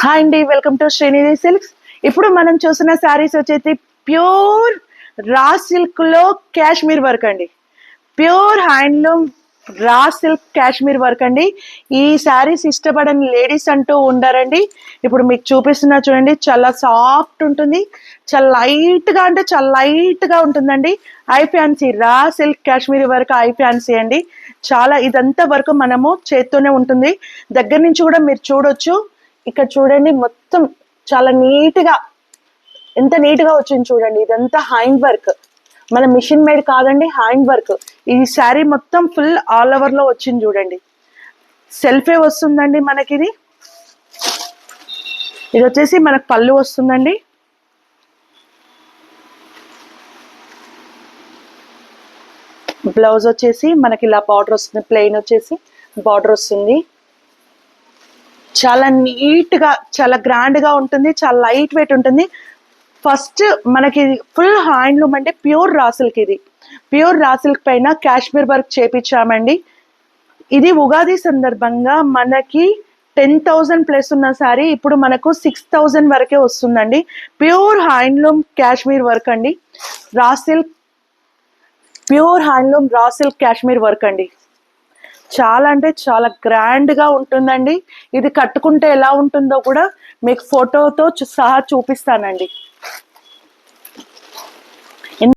Hi అండి, welcome to Srinidhi silks. ఇప్పుడు మనం చూసిన శారీస్ వచ్చేసి ప్యూర్ రా సిల్క్ లో కాశ్మీర్ వర్క్ అండి. Pure handloom raw silk Kashmir work అండి. ఈ శారీస్ ఇష్టపడని లేడీస్ అంటూ ఉండరండి. ఇప్పుడు మీకు చూపిస్తున్నా చూడండి, చాలా సాఫ్ట్ ఉంటుంది, చాలా లైట్ గా అంటే చాలా లైట్ గా ఉంటుందండి. I fancy raw silk Kashmir work I fancy అండి. చాలా ఇదంతా వర్క్ మనము చేత్తోనే ఉంటుంది. దగ్గర నుంచి కూడా మీరు చూడొచ్చు. ఇక్కడ చూడండి, మొత్తం చాలా నీట్ గా, ఎంత నీట్ గా వచ్చింది చూడండి. ఇదంతా హ్యాండ్ వర్క్, మన మిషన్ మేడ్ కాదండి, హ్యాండ్ వర్క్. ఈ శారీ మొత్తం ఫుల్ ఆల్ ఓవర్ లో వచ్చింది చూడండి. సెల్ఫే వస్తుందండి మనకి. ఇది వచ్చేసి మనకు పళ్ళు వస్తుందండి. బ్లౌజ్ వచ్చేసి మనకి ఇలా బార్డర్ వస్తుంది, ప్లెయిన్ వచ్చేసి బార్డర్ వస్తుంది. చాలా నీట్ గా, చాలా గ్రాండ్ గా ఉంటుంది, చాలా లైట్ వెయిట్ ఉంటుంది. ఫస్ట్ మనకి ఫుల్ హ్యాండ్లూమ్ అంటే ప్యూర్ రా సిల్క్. ఇది ప్యూర్ రా సిల్క్ పైన కాశ్మీర్ వర్క్ చేపించామండి. ఇది ఉగాది సందర్భంగా మనకి 10,000 ప్లస్ ఉన్న సారీ ఇప్పుడు మనకు 6,000 వరకే వస్తుందండి. ప్యూర్ హ్యాండ్లూమ్ కాశ్మీర్ వర్క్ అండి, raw silk, pure handloom raw silk Kashmir work అండి. చాలా అంటే చాలా గ్రాండ్ గా ఉంటుందండి. ఇది కట్టుకుంటే ఎలా ఉంటుందో కూడా మీకు ఫోటోతో సహా చూపిస్తానండి.